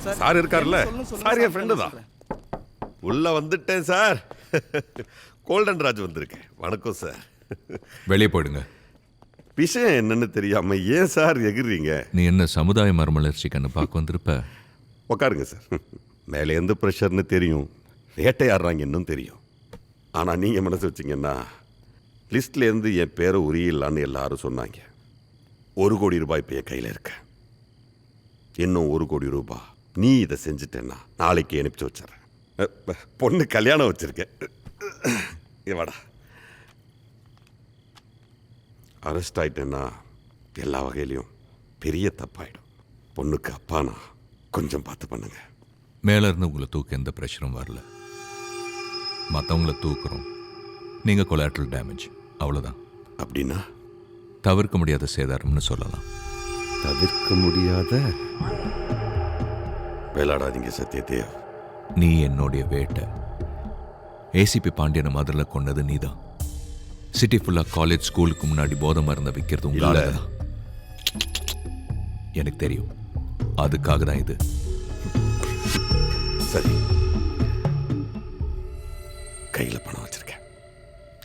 Sir இருக்கார்ல, sir என் friend தான். உள்ள வந்துட்டேன் சார். கோல்டன் ராஜ் வந்திருக்கேன். வணக்கம் சார். வெளியே போயிடுங்க. விஷயம் என்னன்னு தெரியாம ஏன் சார் எகிர்றீங்க? நீ என்ன சமுதாய மறுமலர்ச்சிக்கன்னு பார்க்க வந்திருப்ப. உட்காருங்க சார். மேலே எந்த ப்ரெஷர்னு தெரியும், வேட்டையாடுறாங்க இன்னும் தெரியும். ஆனால் நீங்கள் மனசு வச்சிங்கன்னா லிஸ்ட்லேருந்து என் பேரை உரியலான்னு எல்லாரும் சொன்னாங்க. 1 கோடி ரூபாய் இப்போ என் கையில் இருக்கு. இன்னும் 1 கோடி ரூபாய் நீ இதை செஞ்சுட்டேன்னா நாளைக்கு அனுப்பிச்சு வச்சிடறேன். பொண்ணு கல்யாணம் வச்சிருக்கேன். வாடா. அரெஸ்ட் ஆயிட்டேன்னா எல்லா வகையிலையும் பெரிய தப்பாயிடும். பொண்ணுக்கு அப்பானா கொஞ்சம் பார்த்து பண்ணுங்க. மேலே இருந்து உங்களை தூக்க எந்த ப்ரெஷரும் வரல. மற்றவங்கள தூக்குறோம், நீங்கள் கொலாட்ரல் டேமேஜ், அவ்வளோதான். அப்படின்னா தவிர்க்க முடியாத சேதாரம்னு சொல்லலாம். தவிர்க்க முடியாத? விளையாடாதீங்க சத்யதேவ். நீ என்னுடைய வேட்டை. ஏசிபி பாண்டியனை மதுரை கொண்டது நீதான். சிட்டி ஃபுல்லாக காலேஜ் ஸ்கூலுக்கு முன்னாடி போதை மருந்தை விற்கிறது உங்களால தான். எனக்கு தெரியும். அதுக்காக தான் இது. சரி, கையில் பணம் வச்சிருக்கேன்,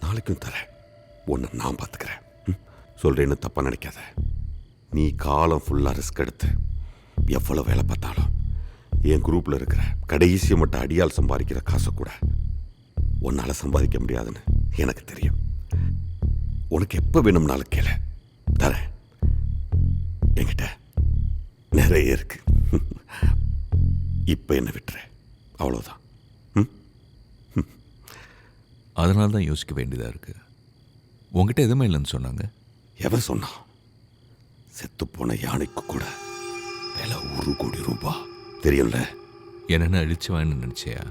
நாளைக்கும் தரேன். ஒன்று நான் பார்த்துக்கிறேன். சொல்கிறேன்னு தப்பாக நினைக்காத. நீ காலம் ஃபுல்லாக ரிஸ்க் எடுத்து எவ்வளோ வேலை பார்த்தாலும் என் குரூப்பில் இருக்கிற கடைசியை மட்டும் அடியால் சம்பாதிக்கிற காசை கூட உன்னால் சம்பாதிக்க முடியாதுன்னு எனக்கு தெரியும். உனக்கு எப்போ வேணும்னாலும் கேளு, தரேன். என்கிட்ட நிறைய இருக்கு. இப்போ என்ன விட்டுற, அவ்வளோதான். அதனால தான் யோசிக்க வேண்டியதாக இருக்கு. உங்ககிட்ட எதுவுமே இல்லைன்னு சொன்னாங்க. எவன் சொன்னான்? செத்துப்போன யானைக்கு கூட விலை 1 கோடி ரூபாய் தெரியும்ல. என்னென்ன அழிச்சுவான்னு நினச்சியா?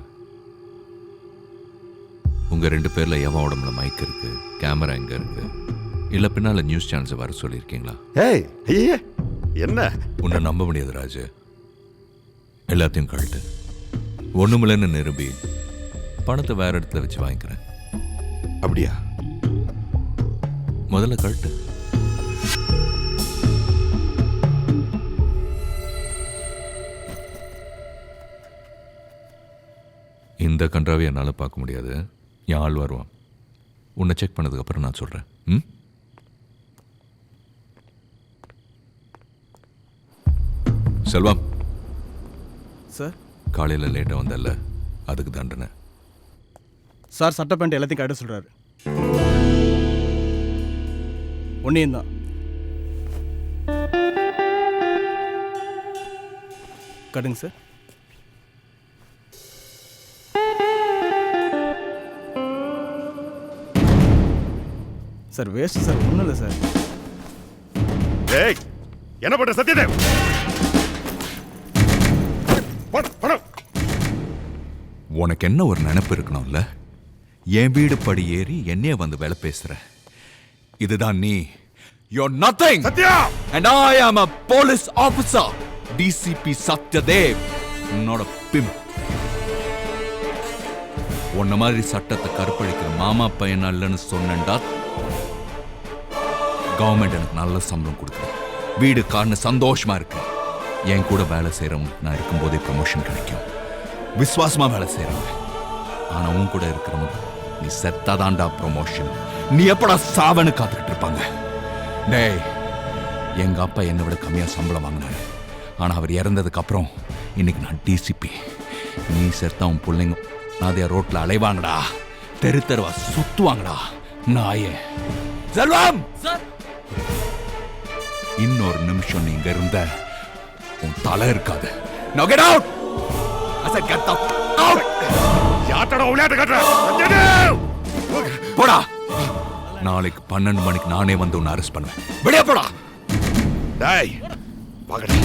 உங்கள் 2 பேரில் எவன் உடம்புல மைக் இருக்கு, கேமரா எங்கே இருக்கு, இல்லை பின்னால் நியூஸ் சேனல்ஸை வர சொல்லியிருக்கீங்களா? ஏய் ஐயே, என்ன உன்னை நம்ப முடியாது ராஜு. எல்லாத்தையும் கழட்டு. ஒன்றுமில்லன்னு நிரூபி பணத்தை வேற இடத்துல வச்சு வாங்கிக்கிறேன். அப்படியா? முதல்ல கழட்டு. இந்த கன்றாவை என்னால் பார்க்க முடியாது. என் ஆள் வருவான். உன்னை செக் பண்ணதுக்கப்புறம் நான் சொல்கிறேன். செல்வம் சார், காலையில் லேட்டாக வந்தல்ல, அதுக்கு தண்டனை. சார் சட்டை பேண்ட் எல்லாத்தையும் கட்ட சொல்கிறாரு. ஒன்றையும் தான் கட்டுங்க சார். சார் வேஸ்ட் சார், ஒன்றும் இல்லை சார். ஏய், என்ன பண்ற சத்யதேவ்? உனக்கு என்ன ஒரு நினைப்பு இருக்கணும்ல? என் வீடு படி ஏறி என்னைய வந்து வேலை பேசுற. இதுதான் நீ. You're nothing. Sathya! And I am a police officer. DCP Satyadev. not a pimp. உன்ன மாதிரி சட்டத்தை கருப்பழிக்கிற மாமா பையனா இல்லைன்னு சொன்னேன்டா. கவர்மெண்ட் எனக்கு நல்ல சம்பளம் கொடுக்குது, வீடு கார்னு சந்தோஷமா இருக்கு. என் கூட வேலை செய்யறவங்களுக்கு நான் இருக்கும்போதே ப்ரமோஷன் கிடைக்கும். விசுவாசமா வேலை செய்யறவங்க. ஆனா உன் கூட இருக்கிறவங்க நீ செத்தாதான்டா ப்ரமோஷன். நீ எப்படா சாவன்னு காத்துக்கிட்டு இருப்பாங்க. டேய், எங்க அப்பா என்னை விட கம்மியா சம்பளம் வாங்கினாரு. ஆனா அவர் இறந்ததுக்கு அப்புறம் இன்னைக்கு நான் டிசிபி. நீ செத்தா உன் பிள்ளைங்க நாதையா ரோட்ல அலைவாங்கடா, தெரு தெருவா சுத்துவாங்கடா. நாயே செல்வம், இன்னொரு நிமிஷம் நீங்க இருந்த உன் தலை இருக்காது. Now get out! I said get out! யாத்தடா விளையாட்டு கட்டுற சத்யதேவ்? போடா. நாளைக்கு 12 மணிக்கு நானே வந்து உன்னை அரெஸ்ட் பண்ணுவேன். வெளியே போடா. டேய், வாங்கடா.